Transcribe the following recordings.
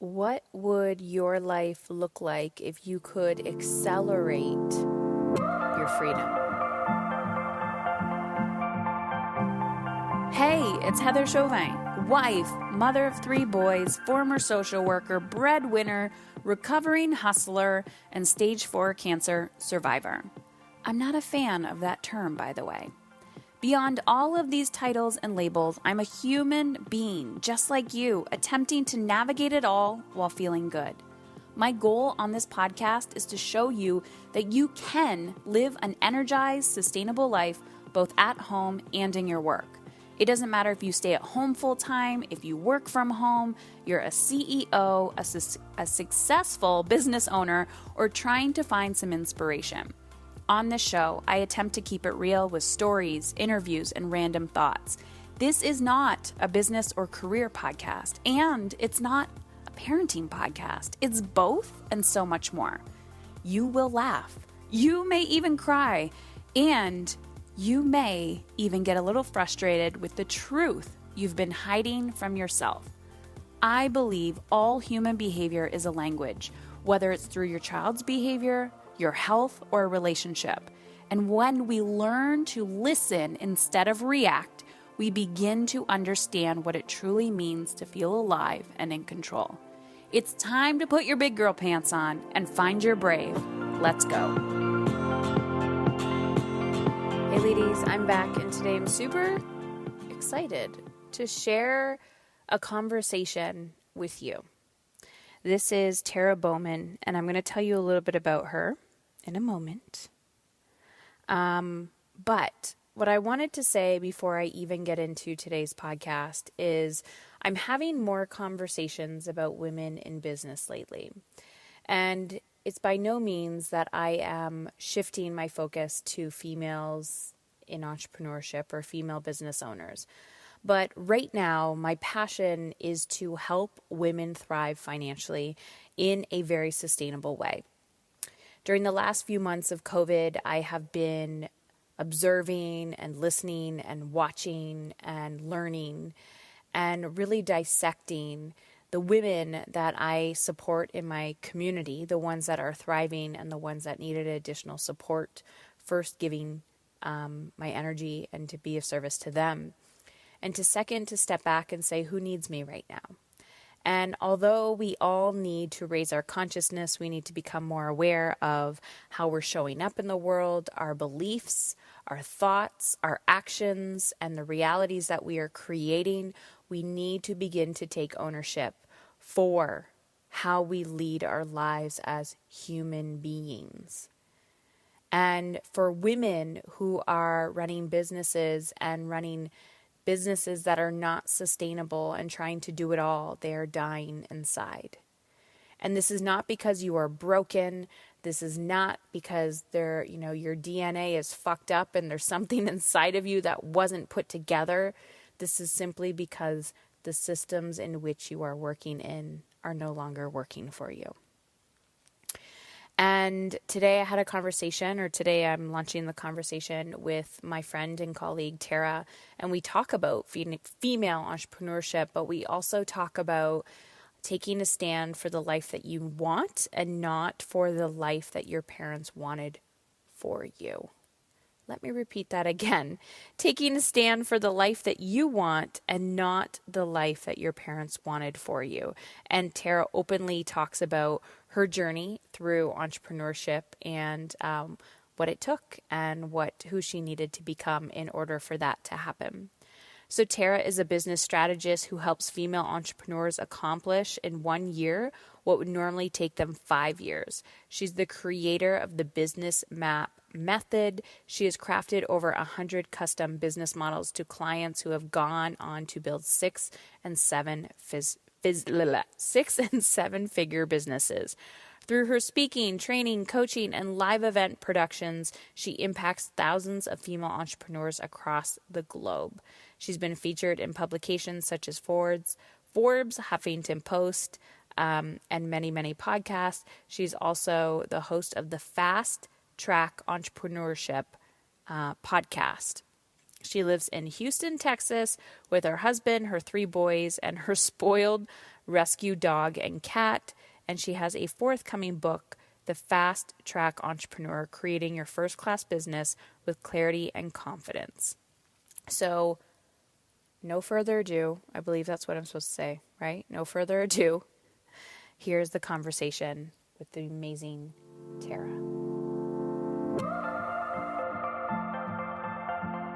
What would your life look like if you could accelerate your freedom? Hey, it's Heather Chauvin, wife, mother of 3 boys, former social worker, breadwinner, recovering hustler, and stage 4 cancer survivor. I'm not a fan of that term, by the way. Beyond all of these titles and labels, I'm a human being, just like you, attempting to navigate it all while feeling good. My goal on this podcast is to show you that you can live an energized, sustainable life both at home and in your work. It doesn't matter if you stay at home full-time, if you work from home, you're a CEO, a successful business owner, or trying to find some inspiration. On this show, I attempt to keep it real with stories, interviews, and random thoughts. This is not a business or career podcast, and it's not a parenting podcast. It's both and so much more. You will laugh. You may even cry, and you may even get a little frustrated with the truth you've been hiding from yourself. I believe all human behavior is a language, whether it's through your child's behavior, your health, or a relationship. And when we learn to listen instead of react, we begin to understand what it truly means to feel alive and in control. It's time to put your big girl pants on and find your brave. Let's go. Hey ladies, I'm back, and today I'm super excited to share a conversation with you. This is Terra Bohlmann, and I'm going to tell you a little bit about her in a moment. But what I wanted to say before I even get into today's podcast is I'm having more conversations about women in business lately. And it's by no means that I am shifting my focus to females in entrepreneurship or female business owners. But right now, my passion is to help women thrive financially in a very sustainable way. During the last few months of COVID, I have been observing and listening and watching and learning and really dissecting the women that I support in my community, the ones that are thriving and the ones that needed additional support, first giving my energy and to be of service to them. And to second, to step back and say, who needs me right now? And although we all need to raise our consciousness, we need to become more aware of how we're showing up in the world, our beliefs, our thoughts, our actions, and the realities that we are creating, we need to begin to take ownership for how we lead our lives as human beings. And for women who are running businesses and running businesses that are not sustainable and trying to do it all, they are dying inside. And this is not because you are broken. This is not because your DNA is fucked up and there's something inside of you that wasn't put together. This is simply because the systems in which you are working in are no longer working for you. And today I'm launching the conversation with my friend and colleague, Terra, and we talk about female entrepreneurship, but we also talk about taking a stand for the life that you want and not for the life that your parents wanted for you. Let me repeat that again. Taking a stand for the life that you want and not the life that your parents wanted for you. And Terra openly talks about her journey through entrepreneurship and what it took and who she needed to become in order for that to happen. So Terra is a business strategist who helps female entrepreneurs accomplish in 1 year what would normally take them 5 years. She's the creator of the Business Map method. She has crafted over 100 custom business models to clients who have gone on to build 6 and 7 figure businesses. Through her speaking, training, coaching, and live event productions, she impacts thousands of female entrepreneurs across the globe. She's been featured in publications such as Forbes, Huffington Post, and many, many podcasts. She's also the host of the Fast Track Entrepreneurship podcast. She lives in Houston, Texas, with her husband, her 3 boys, and her spoiled rescue dog and cat. And she has a forthcoming book, The Fast Track Entrepreneur, Creating Your First Class Business with Clarity and Confidence. So, no further ado, I believe that's what I'm supposed to say, right? No further ado, here's the conversation with the amazing Terra.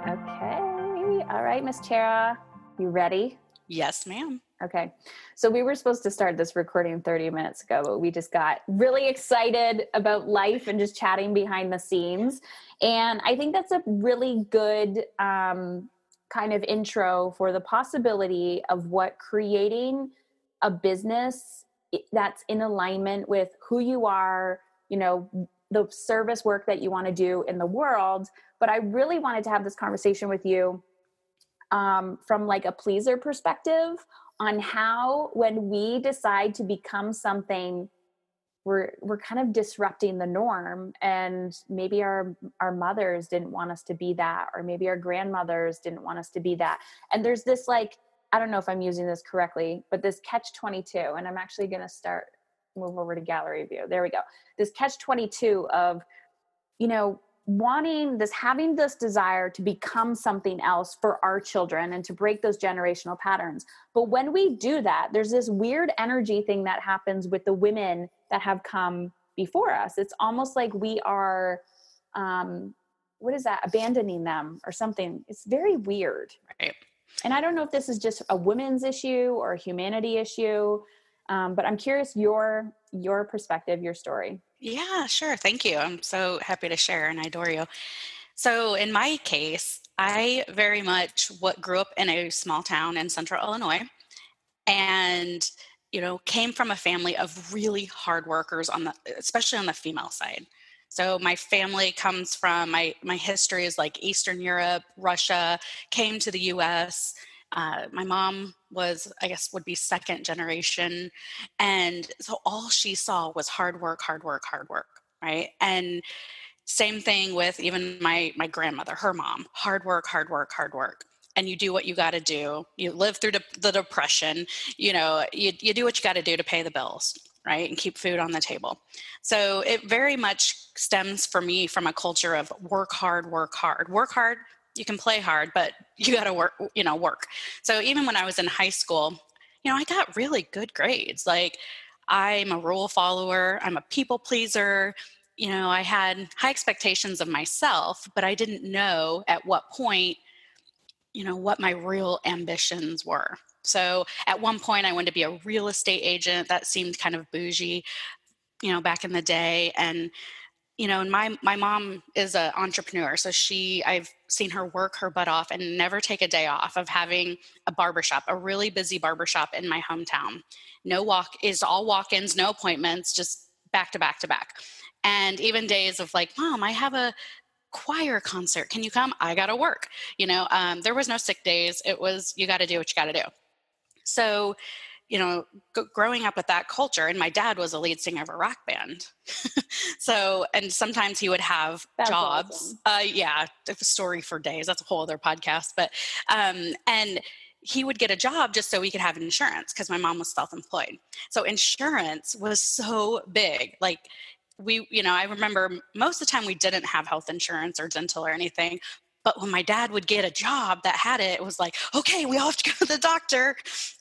Okay. All right, Miss Terra, you ready? Yes, ma'am. Okay. So we were supposed to start this recording 30 minutes ago, but we just got really excited about life and just chatting behind the scenes. And I think that's a really good kind of intro for the possibility of what creating a business that's in alignment with who you are, you know, the service work that you want to do in the world. But I really wanted to have this conversation with you from like a pleaser perspective on how, when we decide to become something, we're kind of disrupting the norm. And maybe our mothers didn't want us to be that, or maybe our grandmothers didn't want us to be that. And there's this, like, I don't know if I'm using this correctly, but this catch-22, and I'm actually going to move over to gallery view. There we go. This catch-22 of, you know, having this desire to become something else for our children and to break those generational patterns. But when we do that, there's this weird energy thing that happens with the women that have come before us. It's almost like we are, what is that? Abandoning them or something. It's very weird. Right. And I don't know if this is just a women's issue or a humanity issue, but I'm curious your perspective, your story. Yeah, sure. Thank you. I'm so happy to share, and I adore you. So in my case, I very much grew up in a small town in central Illinois, and came from a family of really hard workers especially on the female side. So my family comes from my history is like Eastern Europe, Russia, came to the U.S. My mom would be second generation. And so all she saw was hard work, right? And same thing with even my grandmother, her mom, hard work. And you do what you got to do. You live through the depression, you do what you got to do to pay the bills, right? And keep food on the table. So it very much stems for me from a culture of work hard. You can play hard, but you got to work. So even when I was in high school, I got really good grades. Like, I'm a rule follower. I'm a people pleaser. I had high expectations of myself, but I didn't know at what point, what my real ambitions were. So at one point I wanted to be a real estate agent. That seemed kind of bougie, back in the day. And and my mom is an entrepreneur. So I've seen her work her butt off and never take a day off of having a barbershop, a really busy barbershop in my hometown. All walk-ins, no appointments, just back to back to back. And even days of like, Mom, I have a choir concert. Can you come? I got to work. There was no sick days. It was, you got to do what you got to do. So, growing up with that culture, and my dad was a lead singer of a rock band. So, and sometimes he would have jobs. Awesome. Yeah, a story for days. That's a whole other podcast. But, and he would get a job just so we could have insurance because my mom was self-employed. So insurance was so big. Like, I remember most of the time we didn't have health insurance or dental or anything. But when my dad would get a job that had it, it was like, okay, we all have to go to the doctor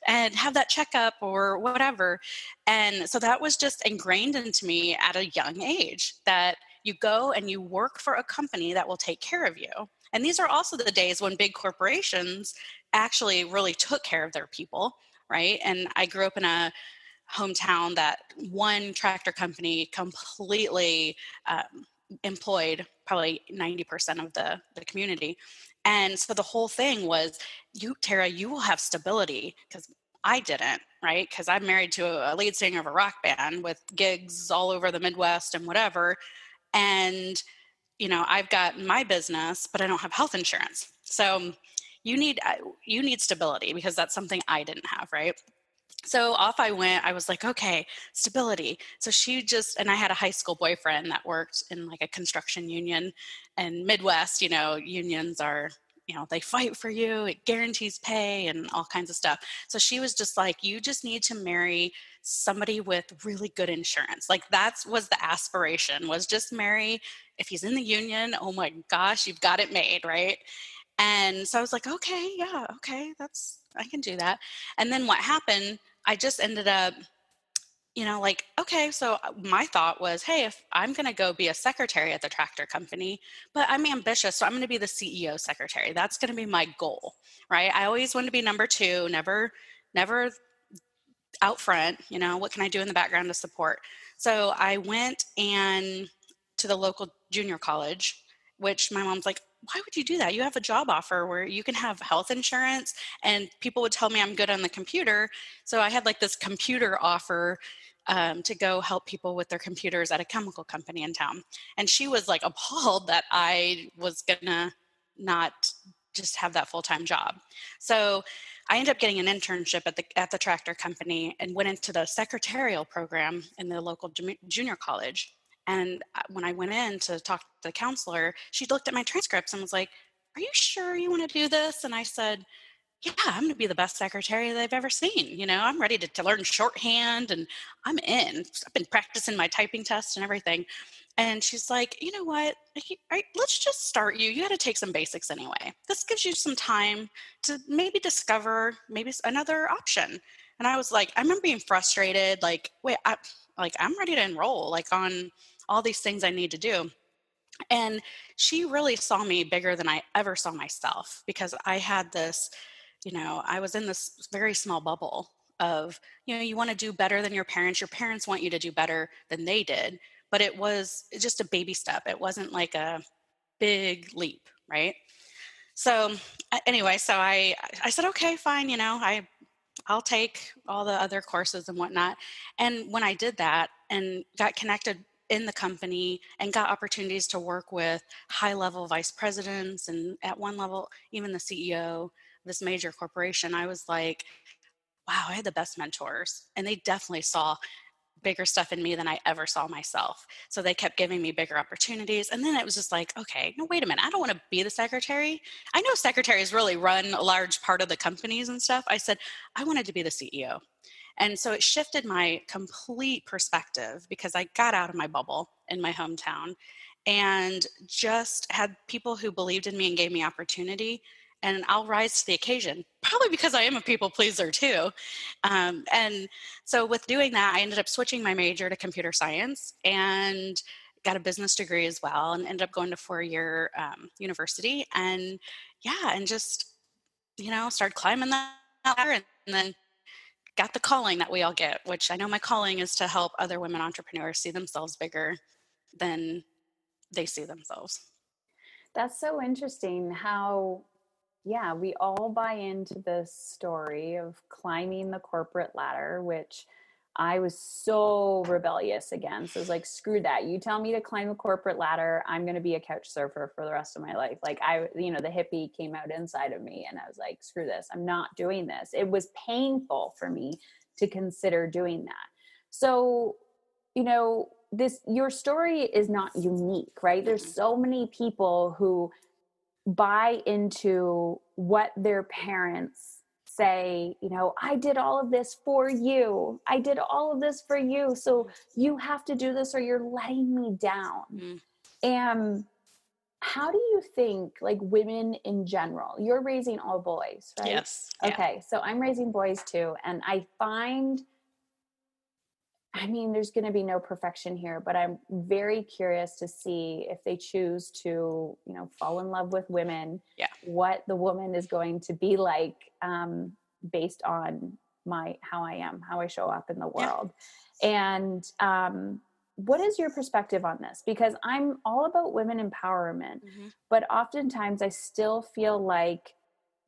and have that checkup or whatever. And so that was just ingrained into me at a young age, that you go and you work for a company that will take care of you. And these are also the days when big corporations actually really took care of their people, right? And I grew up in a hometown that one tractor company completely employed probably 90% of the community. And so the whole thing was, Terra, you will have stability, because I didn't, right? Because I'm married to a lead singer of a rock band with gigs all over the Midwest and whatever. And, I've got my business, but I don't have health insurance. So you need stability, because that's something I didn't have, right? So off I went. I was like, okay, stability. So and I had a high school boyfriend that worked in like a construction union, and Midwest, unions are they fight for you, it guarantees pay and all kinds of stuff. So she was just like, you just need to marry somebody with really good insurance. Like that was the aspiration, was just marry, if he's in the union, oh my gosh, you've got it made, right? And so I was like, okay, yeah, okay, I can do that. And then what happened, I just ended up, like, okay, so my thought was, hey, if I'm going to go be a secretary at the tractor company, but I'm ambitious, so I'm going to be the CEO secretary. That's going to be my goal, right? I always wanted to be number two, never out front, what can I do in the background to support? So I went and to the local junior college, which my mom's like, why would you do that? You have a job offer where you can have health insurance, and people would tell me I'm good on the computer. So I had like this computer offer to go help people with their computers at a chemical company in town. And she was like appalled that I was gonna not just have that full-time job. So I ended up getting an internship at the tractor company and went into the secretarial program in the local junior college. And when I went in to talk to the counselor, she looked at my transcripts and was like, "Are you sure you want to do this?" And I said, "Yeah, I'm going to be the best secretary they've ever seen. I'm ready to learn shorthand, and I'm in. I've been practicing my typing test and everything." And she's like, "You know what? Let's just start you. You got to take some basics anyway. This gives you some time to maybe discover maybe another option." And I was like, I remember being frustrated, like, wait, I'm ready to enroll, like on all these things I need to do. And she really saw me bigger than I ever saw myself, because I had this, I was in this very small bubble of, you want to do better than your parents. Your parents want you to do better than they did. But it was just a baby step. It wasn't like a big leap, right? So anyway, so I said, okay, fine, I'll take all the other courses and whatnot. And when I did that and got connected in the company and got opportunities to work with high level vice presidents, and at one level, even the CEO of this major corporation, I was like, wow, I had the best mentors. And they definitely saw bigger stuff in me than I ever saw myself. So they kept giving me bigger opportunities. And then it was just like, okay, no, wait a minute. I don't want to be the secretary. I know secretaries really run a large part of the companies and stuff. I said, I wanted to be the CEO. And so it shifted my complete perspective, because I got out of my bubble in my hometown and just had people who believed in me and gave me opportunity. And I'll rise to the occasion, probably because I am a people pleaser too. And so with doing that, I ended up switching my major to computer science and got a business degree as well, and ended up going to 4-year university. And yeah, and just, started climbing that ladder, and then got the calling that we all get, which I know my calling is to help other women entrepreneurs see themselves bigger than they see themselves. That's so interesting how, yeah, we all buy into this story of climbing the corporate ladder, which I was so rebellious against. I was like, screw that. You tell me to climb a corporate ladder, I'm going to be a couch surfer for the rest of my life. Like the hippie came out inside of me, and I was like, screw this. I'm not doing this. It was painful for me to consider doing that. So, your story is not unique, right? There's so many people who buy into what their parents say, I did all of this for you. I did all of this for you. So you have to do this or you're letting me down. Mm. And how do you think, like, women in general, you're raising all boys, right? Yes. Yeah. Okay. So I'm raising boys too. And I find, there's going to be no perfection here, but I'm very curious to see if they choose to, fall in love with women, Yeah. what the woman is going to be like, based on how I am, how I show up in the world. Yeah. And, what is your perspective on this? Because I'm all about women empowerment, but oftentimes I still feel like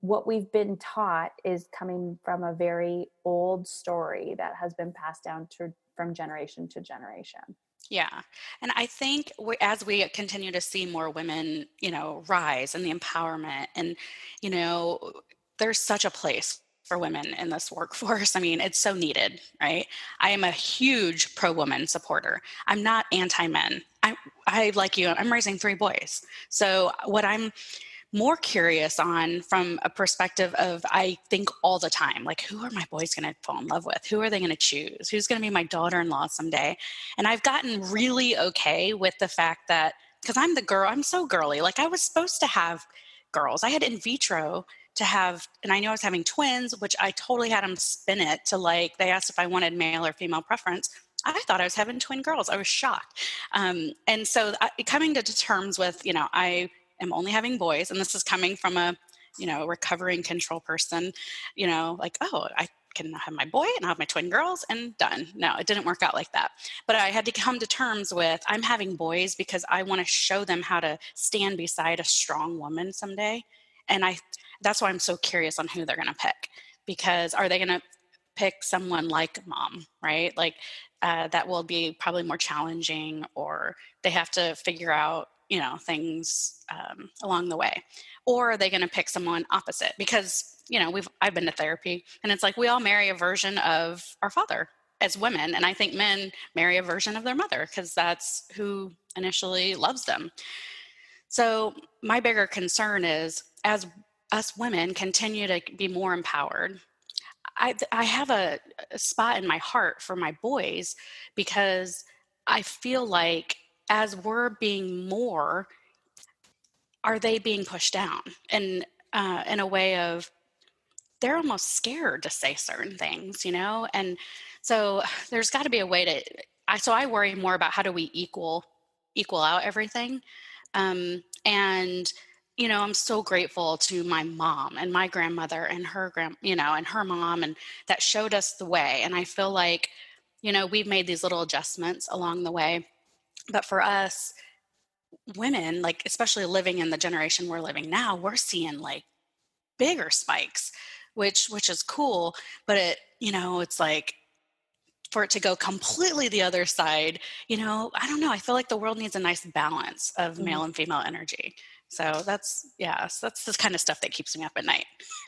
what we've been taught is coming from a very old story that has been passed down from generation to generation. Yeah. And I think as we continue to see more women, rise and the empowerment, and, there's such a place for women in this workforce. It's so needed, right? I am a huge pro-woman supporter. I'm not anti-men. I like you, I'm raising 3 boys. So what I'm more curious on from a perspective of, I think all the time, like, who are my boys going to fall in love with? Who are they going to choose? Who's going to be my daughter-in-law someday? And I've gotten really okay with the fact that, because I'm the girl, I'm so girly. Like, I was supposed to have girls. I had in vitro to have, and I knew I was having twins, which I totally had them spin it to, like, they asked if I wanted male or female preference. I thought I was having twin girls. I was shocked. And so coming to terms with, I am only having boys, and this is coming from a, recovering control person, like, oh, I can have my boy and I'll have my twin girls and done. No, it didn't work out like that. But I had to come to terms with, I'm having boys because I want to show them how to stand beside a strong woman someday. And that's why I'm so curious on who they're going to pick, because are they going to pick someone like mom, right? Like that will be probably more challenging, or they have to figure out, things along the way. Or are they going to pick someone opposite? Because, I've been to therapy, and it's like we all marry a version of our father as women. And I think men marry a version of their mother because that's who initially loves them. So my bigger concern is, as us women continue to be more empowered, I have a spot in my heart for my boys, because I feel like as we're being more, are they being pushed down? And in a way of, they're almost scared to say certain things, And so there's got to be a way to, so I worry more about how do we equal out everything. And, I'm so grateful to my mom and my grandmother and her and her mom, and that showed us the way. And I feel like, we've made these little adjustments along the way. But for us women, like, especially living in the generation we're living now, we're seeing like bigger spikes, which is cool. But it's like, for it to go completely the other side, I don't know. I feel like the world needs a nice balance of male and female energy. So that's the kind of stuff that keeps me up at night.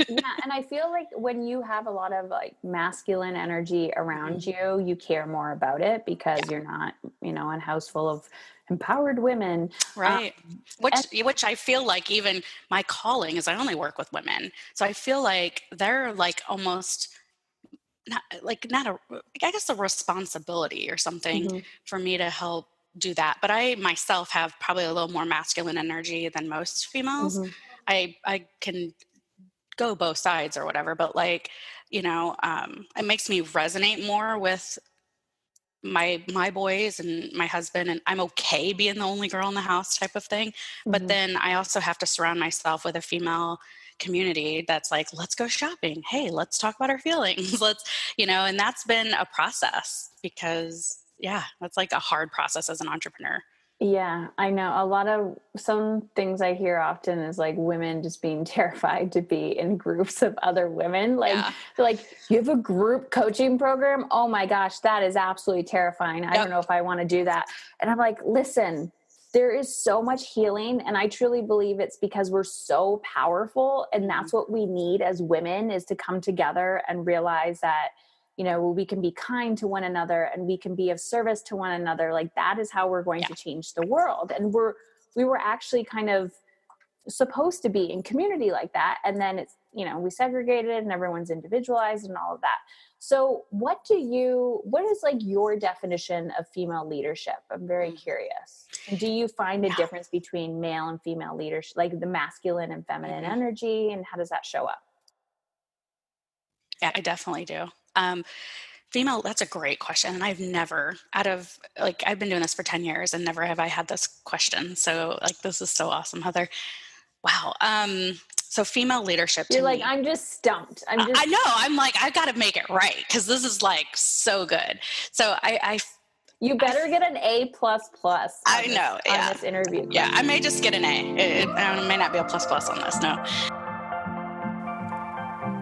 Yeah. And I feel like when you have a lot of like masculine energy around you, you care more about it because you're not, in a house full of empowered women. Right. Which I feel like even my calling is I only work with women. So I feel like they're like almost not a, I guess, a responsibility or something for me to help do that. But I myself have probably a little more masculine energy than most females. I can go both sides or whatever, but like, it makes me resonate more with my boys and my husband, and I'm okay being the only girl in the house type of thing. But then I also have to surround myself with a female community that's like, let's go shopping. Hey, let's talk about our feelings. Let's, and that's been a process, because that's like a hard process as an entrepreneur. Yeah, I know. Some things I hear often is like women just being terrified to be in groups of other women. Like, you have a group coaching program? Oh my gosh, that is absolutely terrifying. I don't know if I want to do that. And I'm like, listen, there is so much healing. And I truly believe it's because we're so powerful. And that's what we need as women, is to come together and realize that, we can be kind to one another and we can be of service to one another. Like, that is how we're going to change the world. And we were actually kind of supposed to be in community like that. And then it's, we segregated and everyone's individualized and all of that. So what is like your definition of female leadership? I'm very curious. And do you find a difference between male and female leadership, like the masculine and feminine energy, and how does that show up? Yeah, I definitely do. Female, that's a great question. And I've never, I've been doing this for 10 years and never have I had this question. So like, this is so awesome, Heather. Wow. So female leadership. You're like, I'm just stumped. I know. I'm like, I've got to make it right, because this is like so good. So you better get an A++. I know. On this interview. Yeah. I may just get an A. It may not be a ++ on this. No.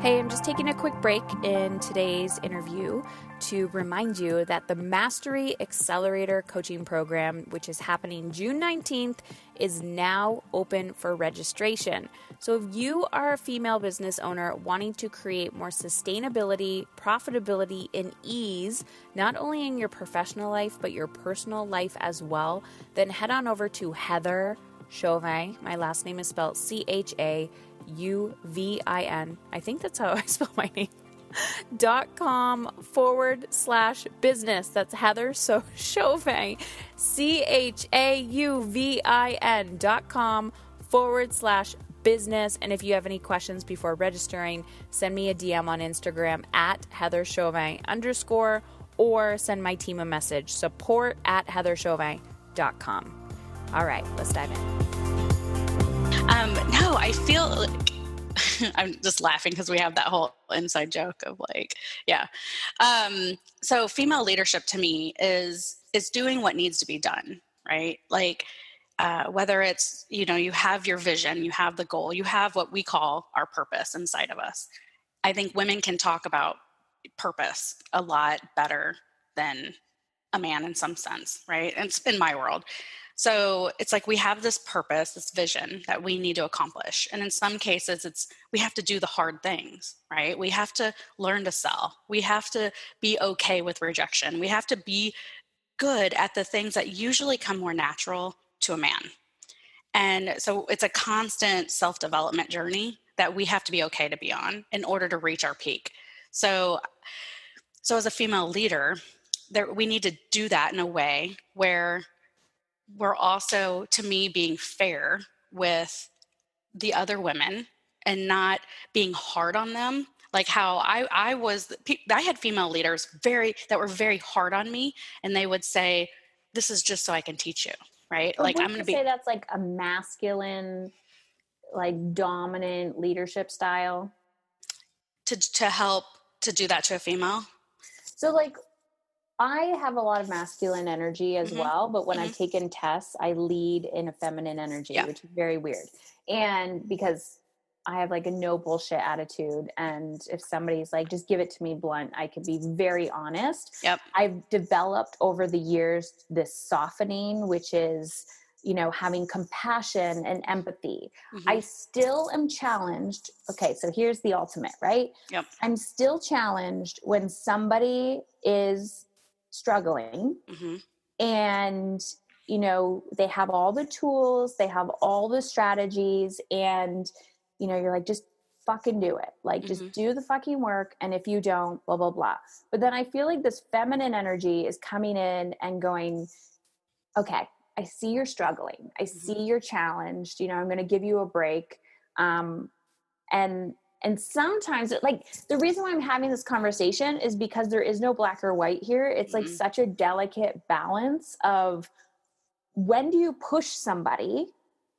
Hey, I'm just taking a quick break in today's interview to remind you that the Mastery Accelerator Coaching Program, which is happening June 19th, is now open for registration. So if you are a female business owner wanting to create more sustainability, profitability, and ease, not only in your professional life, but your personal life as well, then head on over to Heather Chauvin. My last name is spelled Chauvin. I think that's how I spell my name. .com/business. That's Heather Chauvin. CHAUVIN.com/business. And if you have any questions before registering, send me a DM on Instagram at Heather Chauvin _ or send my team a message, support@heatherchauvin.com. All right, let's dive in. No, I feel like I'm just laughing because we have that whole inside joke of like, yeah. So female leadership to me is doing what needs to be done, right? Like, whether it's, you have your vision, you have the goal, you have what we call our purpose inside of us. I think women can talk about purpose a lot better than a man in some sense, right? It's in my world. So it's like we have this purpose, this vision that we need to accomplish. And in some cases, we have to do the hard things, right? We have to learn to sell. We have to be okay with rejection. We have to be good at the things that usually come more natural to a man. And so it's a constant self-development journey that we have to be okay to be on in order to reach our peak. So as a female leader, we need to do that in a way where we're also, to me, being fair with the other women and not being hard on them. Like how I had female leaders that were very hard on me, and they would say, "This is just so I can teach you." Right? But like I'm going going to to say that's like a masculine, like dominant leadership style to help to do that to a female. So like I have a lot of masculine energy as well, but when I've taken tests, I lead in a feminine energy, which is very weird. And because I have like a no bullshit attitude, and if somebody's like, just give it to me blunt, I can be very honest. Yep. I've developed over the years this softening, which is, having compassion and empathy. I still am challenged. Okay, so here's the ultimate, right? Yep. I'm still challenged when somebody is struggling and they have all the tools, they have all the strategies, and you're like, just fucking do it, like just do the fucking work, and if you don't, blah blah blah. But then I feel like this feminine energy is coming in and going, okay, I see you're struggling, I see you're challenged, I'm going to give you a break. And sometimes, like, the reason why I'm having this conversation is because there is no black or white here. It's like such a delicate balance of, when do you push somebody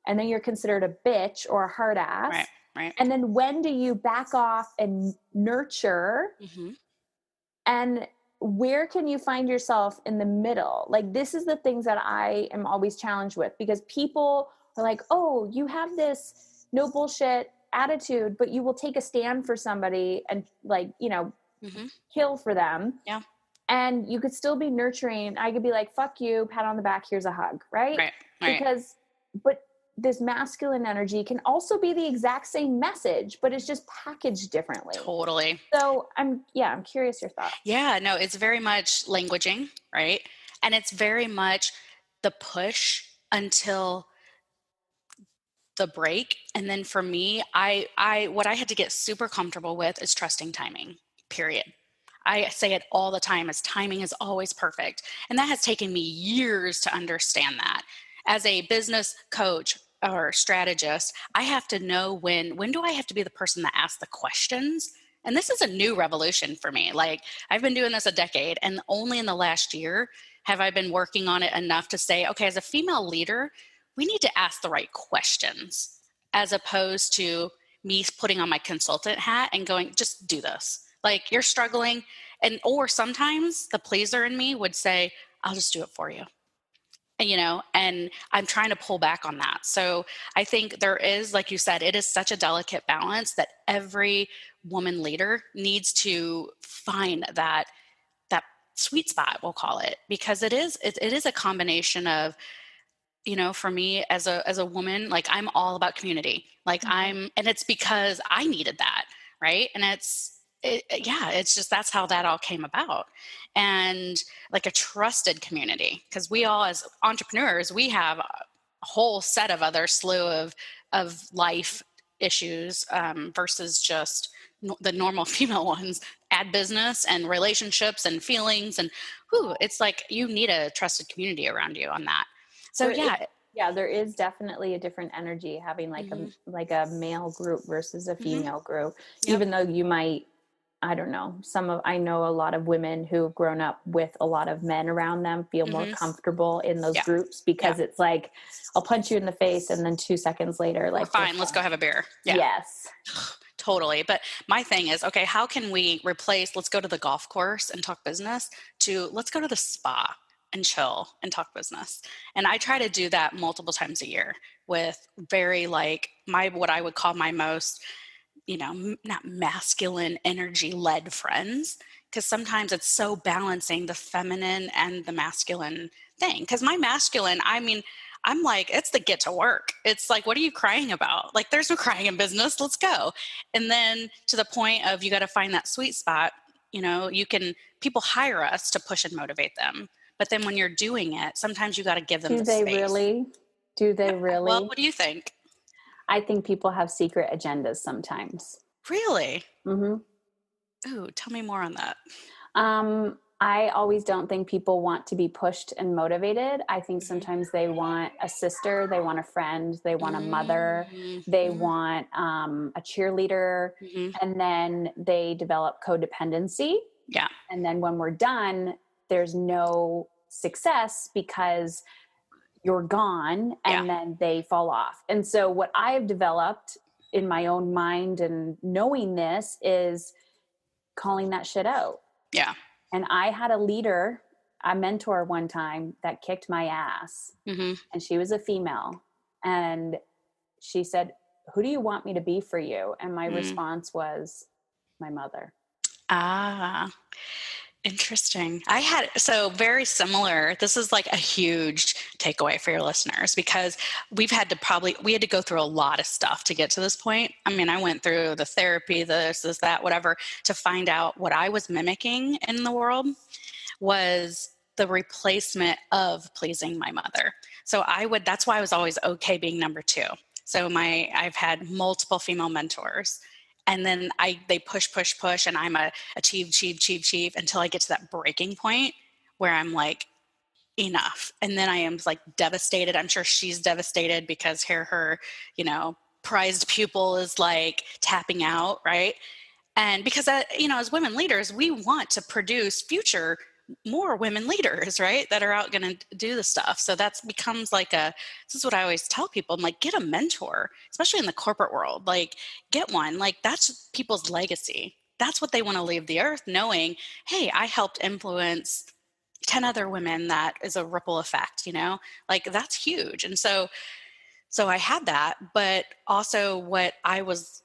and then you're considered a bitch or a hard ass? Right. And then when do you back off and nurture? And where can you find yourself in the middle? Like, this is the things that I am always challenged with, because people are like, oh, you have this no bullshit attitude, but you will take a stand for somebody and like, kill for them. Yeah. And you could still be nurturing. I could be like, fuck you, pat on the back, here's a hug. Right. But this masculine energy can also be the exact same message, but it's just packaged differently. Totally. So I'm curious your thoughts. Yeah, no, it's very much languaging, right? And it's very much the push until the break. And then for me, what I had to get super comfortable with is trusting timing, period. I say it all the time, as timing is always perfect. And that has taken me years to understand that. As a business coach or strategist, I have to know when do I have to be the person that asks the questions. And this is a new revolution for me. Like, I've been doing this a decade, and only in the last year have I been working on it enough to say, okay, as a female leader, we need to ask the right questions, as opposed to me putting on my consultant hat and going, just do this. Like, you're struggling. Or sometimes the pleaser in me would say, I'll just do it for you. And I'm trying to pull back on that. So I think there is, like you said, it is such a delicate balance that every woman leader needs to find that sweet spot, we'll call it, because it is a combination of, for me as a woman, like, I'm all about community. Like, and it's because I needed that. Right. And it's just, that's how that all came about. And like a trusted community, because we all, as entrepreneurs, we have whole set of other slew of life issues versus just the normal female ones. Add business and relationships and feelings, and it's like you need a trusted community around you on that. So there is definitely a different energy having like a male group versus a female group. Yep. Even though you might, I don't know, I know a lot of women who've grown up with a lot of men around them feel more comfortable in those groups because it's like, I'll punch you in the face and then 2 seconds later, like, we're fine. Let's go have a beer. Yeah. Yes. Totally. But my thing is, okay, how can we replace, let's go to the golf course and talk business, to let's go to the spa and chill and talk business. And I try to do that multiple times a year with very like what I would call my most, not masculine energy led friends. Because sometimes it's so balancing the feminine and the masculine thing. Because my masculine, I'm like, it's the get to work. It's like, what are you crying about? Like, there's no crying in business. Let's go. And then to the point of, you got to find that sweet spot. People hire us to push and motivate them. But then when you're doing it, sometimes you got to give them the space. Do they really? Well, what do you think? I think people have secret agendas sometimes. Really? Mm-hmm. Ooh, tell me more on that. I always don't think people want to be pushed and motivated. I think sometimes they want a sister, they want a friend, they want a mother, they want a cheerleader, and then they develop codependency. Yeah. And then when we're done, there's no success because you're gone, and then they fall off. And so what I have developed in my own mind and knowing this is calling that shit out. Yeah. And I had a mentor one time that kicked my ass, and she was a female, and she said, "Who do you want me to be for you?" And my response was, "My mother." Ah, interesting. So very similar. This is like a huge takeaway for your listeners, because we had to go through a lot of stuff to get to this point. I mean, I went through the therapy, this, that, whatever, to find out what I was mimicking in the world was the replacement of pleasing my mother. So that's why I was always okay being number two. So I've had multiple female mentors. And then they push, and I'm achieve until I get to that breaking point where I'm like, enough. And then I am like devastated. I'm sure she's devastated because her prized pupil is like tapping out, right? And because as women leaders, we want to produce future more women leaders, right, that are out going to do the stuff. So that becomes like this is what I always tell people. I'm like, get a mentor, especially in the corporate world. Like, get one. Like, that's people's legacy. That's what they want to leave the earth, knowing, hey, I helped influence 10 other women. That is a ripple effect, like that's huge. And so I had that, but also what I was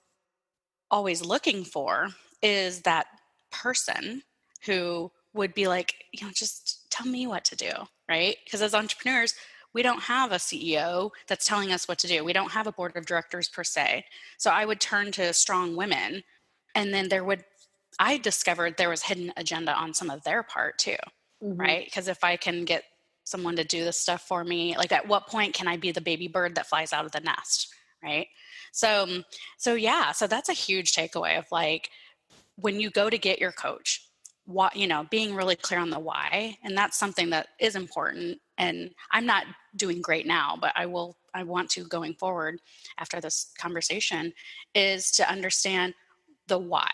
always looking for is that person who would be like, just tell me what to do, right? Because as entrepreneurs, we don't have a CEO that's telling us what to do. We don't have a board of directors per se. So I would turn to strong women, and then I discovered there was hidden agenda on some of their part too, right? Because if I can get someone to do this stuff for me, like at what point can I be the baby bird that flies out of the nest, right? So that's a huge takeaway of like, when you go to get your coach, being really clear on the why. And that's something that is important. And I'm not doing great now, but I want to going forward after this conversation, is to understand the why.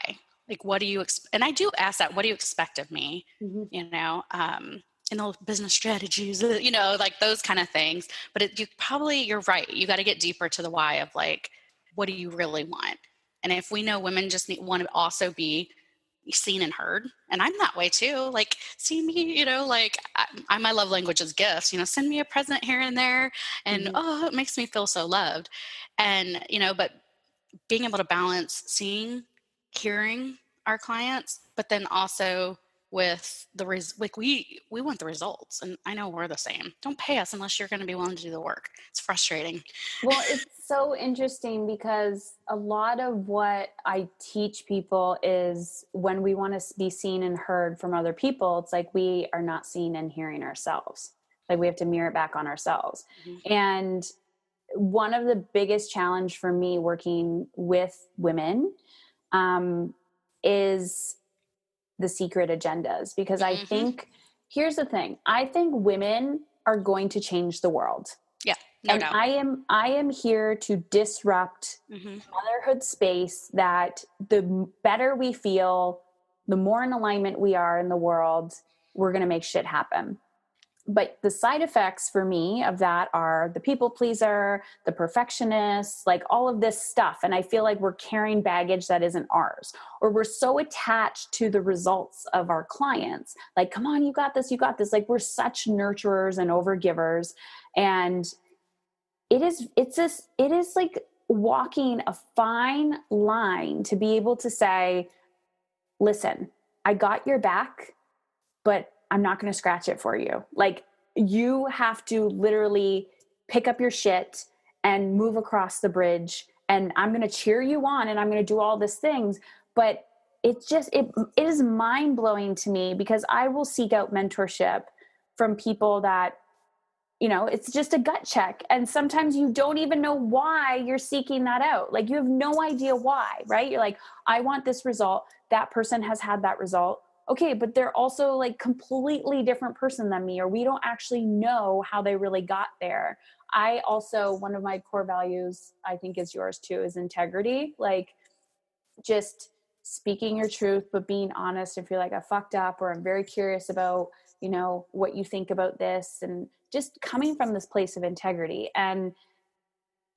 Like, what do you and I do ask that, what do you expect of me? In the business strategies, like those kind of things. But you're right. You got to get deeper to the why of like, what do you really want? And if we know women just want to also be seen and heard, and I'm that way too, like, see me, like my love language is gifts, send me a present here and there, and it makes me feel so loved. And but being able to balance seeing, hearing our clients, but then also with we want the results. And I know we're the same. Don't pay us unless you're going to be willing to do the work. It's frustrating. Well, it's so interesting because a lot of what I teach people is when we want to be seen and heard from other people, it's like we are not seen and hearing ourselves. Like we have to mirror it back on ourselves. And one of the biggest challenge for me working with women is the secret agendas, because I think, here's the thing. I think women are going to change the world. Yeah, no and doubt. I am here to disrupt motherhood space, that the better we feel, the more in alignment we are in the world, we're going to make shit happen. But the side effects for me of that are the people pleaser, the perfectionist, like all of this stuff. And I feel like we're carrying baggage that isn't ours, or we're so attached to the results of our clients. Like, come on, you got this, you got this. Like we're such nurturers and overgivers. And it is like walking a fine line to be able to say, listen, I got your back, but I'm not going to scratch it for you. Like you have to literally pick up your shit and move across the bridge, and I'm going to cheer you on and I'm going to do all these things. But it's just, it is mind blowing to me, because I will seek out mentorship from people that, you know, it's just a gut check. And sometimes you don't even know why you're seeking that out. Like you have no idea why, right? You're like, I want this result. That person has had that result. Okay, but they're also like completely different person than me, or we don't actually know how they really got there. I also, one of my core values, I think is yours too, is integrity. Like just speaking your truth, but being honest. If you're like, I fucked up, or I'm very curious about, you know, what you think about this, and just coming from this place of integrity. And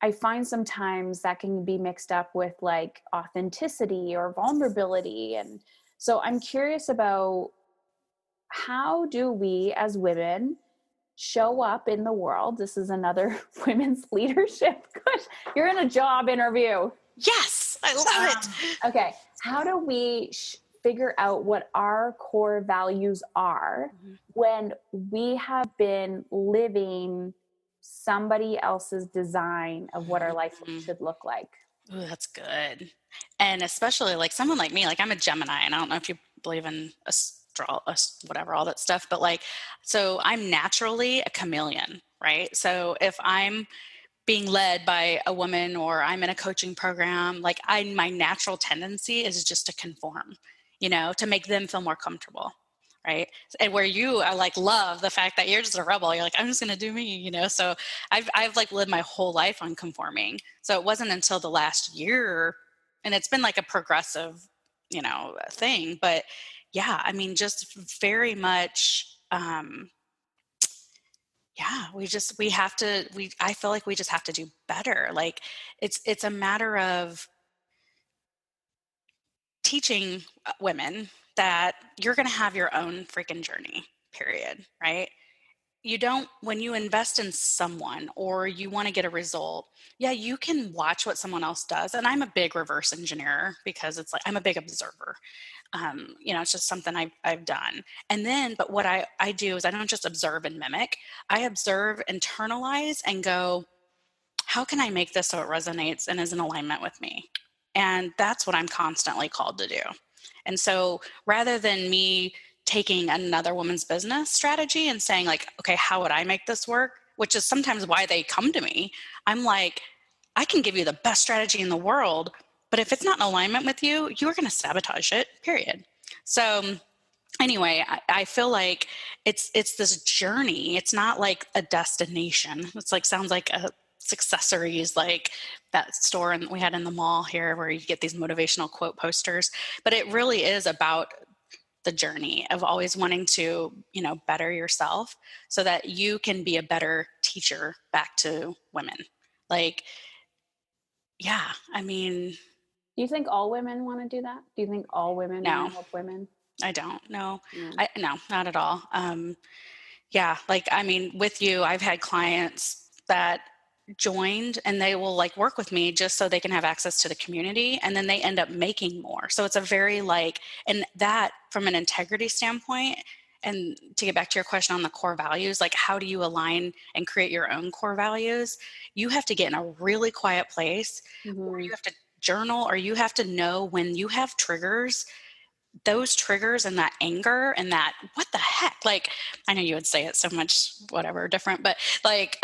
I find sometimes that can be mixed up with like authenticity or vulnerability. And so I'm curious about, how do we as women show up in the world? This is another women's leadership. You're in a job interview. Yes, I love it. Okay. How do we figure out what our core values are when we have been living somebody else's design of what our life should look like? Ooh, that's good. And especially like someone like me, like I'm a Gemini, and I don't know if you believe in whatever, all that stuff, but like, so I'm naturally a chameleon, right? So if I'm being led by a woman, or I'm in a coaching program, like my natural tendency is just to conform, you know, to make them feel more comfortable. Right. And where you are like, love the fact that you're just a rebel. You're like, I'm just going to do me, you know? So I've like lived my whole life on conforming. So it wasn't until the last year, and it's been like a progressive, you know, thing, but yeah, I mean, just very much, yeah, I feel like we just have to do better. Like it's a matter of teaching women that you're going to have your own freaking journey, period, right? You don't, when you invest in someone or you want to get a result, yeah, you can watch what someone else does. And I'm a big reverse engineer, because it's like, I'm a big observer. You know, it's just something I've done. And then, but what I do is I don't just observe and mimic. I observe, internalize, and go, how can I make this so it resonates and is in alignment with me? And that's what I'm constantly called to do. And so rather than me taking another woman's business strategy and saying like, okay, how would I make this work? Which is sometimes why they come to me. I'm like, I can give you the best strategy in the world, but if it's not in alignment with you, you're going to sabotage it, period. So anyway, I feel like it's this journey. It's not like a destination. It's like, sounds like a accessories, like that store we had in the mall here where you get these motivational quote posters. But it really is about the journey of always wanting to, you know, better yourself so that you can be a better teacher back to women. Like, yeah, I mean, Do you think all women want to do that? Do you think all women want to help women? I don't know. No, not at all. Yeah. Like, I mean, with you, I've had clients that joined and they will like work with me just so they can have access to the community, and then they end up making more. So it's a very like, and that from an integrity standpoint, and to get back to your question on the core values, like how do you align and create your own core values? You have to get in a really quiet place, or you have to journal, or you have to know when you have triggers those triggers and that anger and that, what the heck? Like, I know you would say it so much, whatever, different, but like,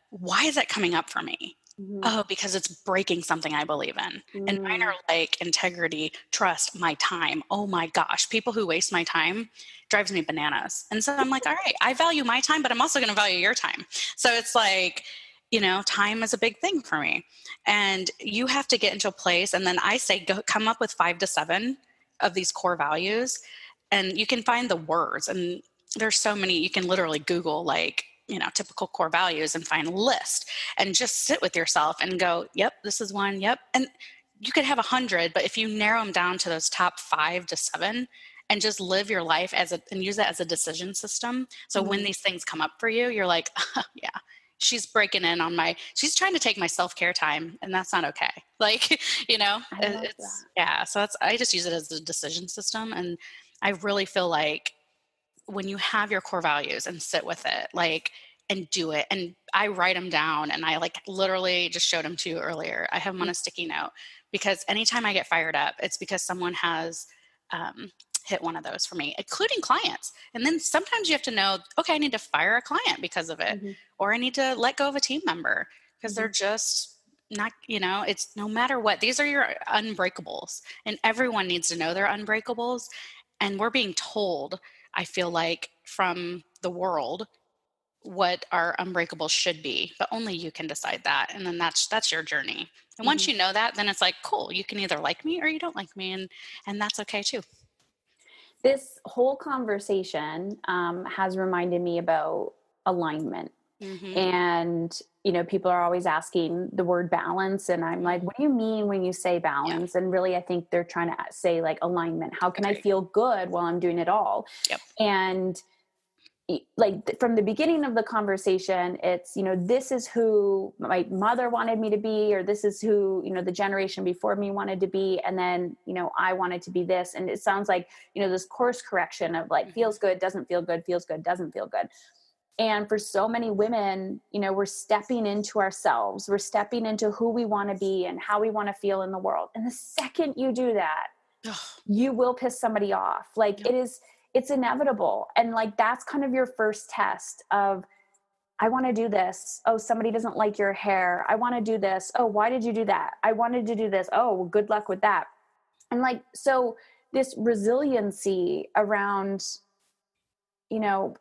why is that coming up for me? Mm-hmm. Oh, because it's breaking something I believe in. And mine are like integrity, trust, my time. Oh my gosh. People who waste my time drives me bananas. And so I'm like, all right, I value my time, but I'm also going to value your time. So it's like, time is a big thing for me. And you have to get into a place. And then I say, go come up with 5 to 7 of these core values. And you can find the words. And there's so many, you can literally Google like, typical core values and find a list and just sit with yourself and go, yep, this is one. Yep. And you could have 100, but if you narrow them down to those top 5 to 7 and just live your life and use that as a decision system. So when these things come up for you, you're like, oh, yeah, she's breaking in on she's trying to take my self-care time, and that's not okay. Like, so I just use it as a decision system. And I really feel like when you have your core values and sit with it, like, and do it. And I write them down, and I like literally just showed them to you earlier. I have them on a sticky note, because anytime I get fired up, it's because someone has hit one of those for me, including clients. And then sometimes you have to know, okay, I need to fire a client because of it, or I need to let go of a team member because they're just not, it's no matter what, these are your unbreakables, and everyone needs to know their unbreakables. And we're being told, I feel like, from the world what our unbreakables should be, but only you can decide that. And then that's your journey. And once you know that, then it's like, cool, you can either like me or you don't like me. And that's okay too. This whole conversation has reminded me about alignment. And, people are always asking the word balance. And I'm like, what do you mean when you say balance? And really, I think they're trying to say like alignment. How can I feel good while I'm doing it all? Yep. And like from the beginning of the conversation, it's, this is who my mother wanted me to be, or this is who, the generation before me wanted to be. And then, I wanted to be this. And it sounds like, this course correction of like, feels good, doesn't feel good, feels good, doesn't feel good. And for so many women, we're stepping into ourselves. We're stepping into who we want to be and how we want to feel in the world. And the second you do that, you will piss somebody off. Like it's inevitable. And like, that's kind of your first test of, I want to do this. Oh, somebody doesn't like your hair. I want to do this. Oh, why did you do that? I wanted to do this. Oh, well, good luck with that. And like, so this resiliency around,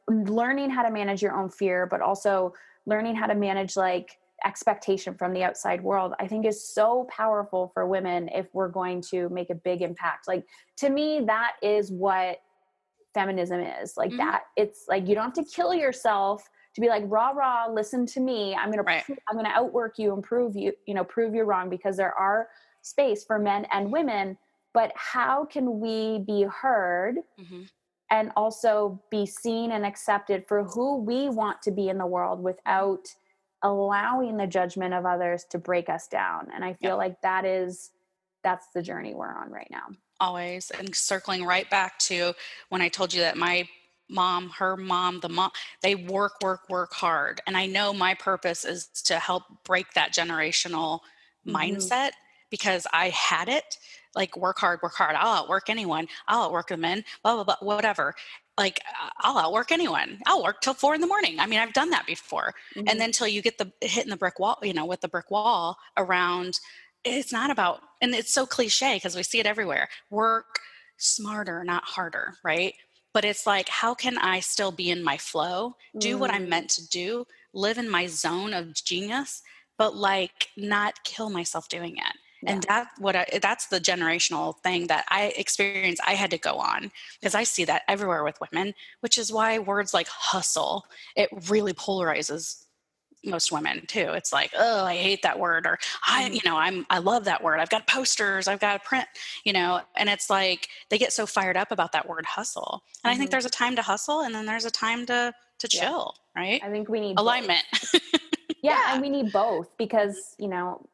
learning how to manage your own fear, but also learning how to manage like expectation from the outside world, I think is so powerful for women if we're going to make a big impact. Like, to me, that is what feminism is. Like that, it's like, you don't have to kill yourself to be like, rah, rah, listen to me. I'm going to outwork you and prove you're wrong, because there are space for men and women. But how can we be heard and also be seen and accepted for who we want to be in the world without allowing the judgment of others to break us down? And I feel like that's the journey we're on right now. Always. And circling right back to when I told you that my mom, they work hard. And I know my purpose is to help break that generational mindset, because I had it. Like, work hard. I'll outwork anyone. I'll outwork the men, blah, blah, blah, whatever. Like, I'll outwork anyone. I'll work till 4 a.m. I mean, I've done that before. And then till you get hitting the brick wall, with the brick wall around, it's not about, and it's so cliche because we see it everywhere. Work smarter, not harder. Right. But it's like, how can I still be in my flow, do what I'm meant to do, live in my zone of genius, but like not kill myself doing it. Yeah. And that's the generational thing that I experienced. I had to go on, because I see that everywhere with women, which is why words like hustle, it really polarizes most women too. It's like, oh, I hate that word, or I love that word. I've got posters, I've got a print, and it's like they get so fired up about that word hustle. And I think there's a time to hustle, and then there's a time to chill, right? I think we need alignment. Yeah, and we need both, because,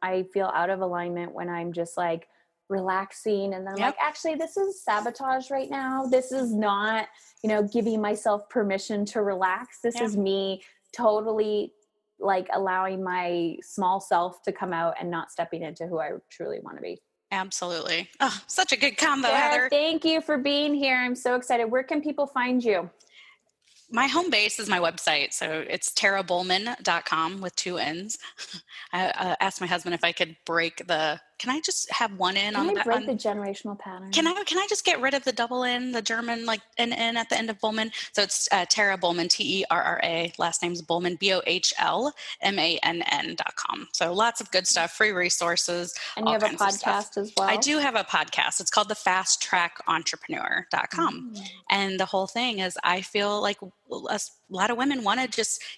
I feel out of alignment when I'm just like relaxing, and then I'm like, actually, this is sabotage right now. This is not, giving myself permission to relax. This is me totally like allowing my small self to come out and not stepping into who I truly want to be. Absolutely. Oh, such a good combo, Sarah, Heather. thank you for being here. I'm so excited. Where can people find you? My home base is my website. So it's terrabohlmann.com with 2 N's. I asked my husband if I could can I just have one N on Can the I break the generational pattern? Can I just get rid of the double N, the German, like an N at the end of Bohlmann? So it's Terra Bohlmann, Terra. Last name's Bohlmann, BOHLMANN.com. So lots of good stuff, free resources. And you have a podcast as well? I do have a podcast. It's called the FastTrackEntrepreneur.com. And the whole thing is, I feel like a lot of women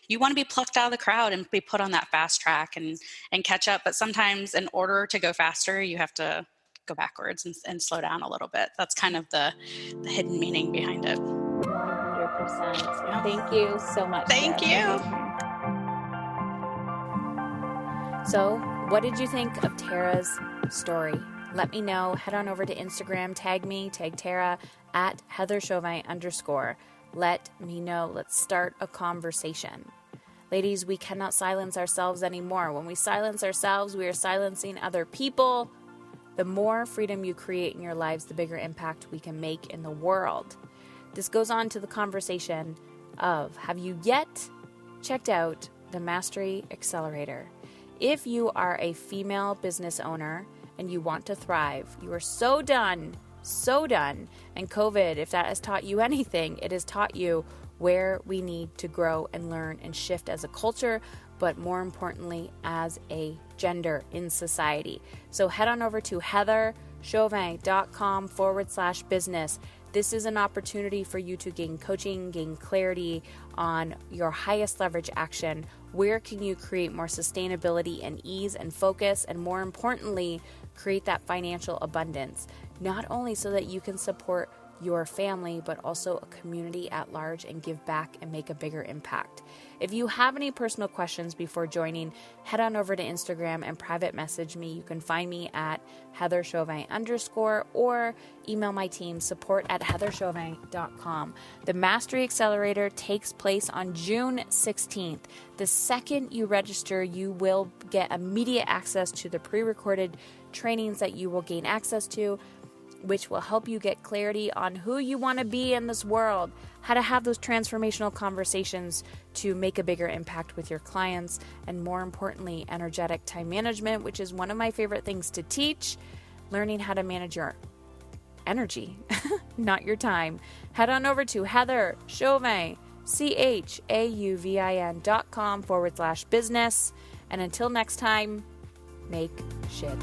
you want to be plucked out of the crowd and be put on that fast track and catch up. But sometimes in order to go faster, you have to go backwards and slow down a little bit. That's kind of the hidden meaning behind it. 100%. Thank you so much. Thank you. So, what did you think of Tara's story? Let me know. Head on over to Instagram, tag Tara at @HeatherChauvin_. Let me know. Let's start a conversation. Ladies, we cannot silence ourselves anymore. When we silence ourselves, we are silencing other people. The more freedom you create in your lives, the bigger impact we can make in the world. This goes on to the conversation of, have you yet checked out the Mastery Accelerator? If you are a female business owner and you want to thrive, you are so done. And COVID, if that has taught you anything, it has taught you where we need to grow and learn and shift as a culture, but more importantly, as a gender in society. So head on over to heatherchauvin.com/business. This is an opportunity for you to gain coaching, gain clarity on your highest leverage action. Where can you create more sustainability and ease and focus, and more importantly, create that financial abundance, not only so that you can support your family, but also a community at large and give back and make a bigger impact. If you have any personal questions before joining, head on over to Instagram and private message me. You can find me at HeatherChauvin_ or email my team, support@heatherchauvin.com. The Mastery Accelerator takes place on June 16th. The second you register, you will get immediate access to the pre-recorded trainings that you will gain access to, which will help you get clarity on who you want to be in this world, how to have those transformational conversations to make a bigger impact with your clients, and more importantly, energetic time management, which is one of my favorite things to teach, learning how to manage your energy, not your time. Head on over to HeatherChauvin, CHAUVIN.com/business. And until next time, make shit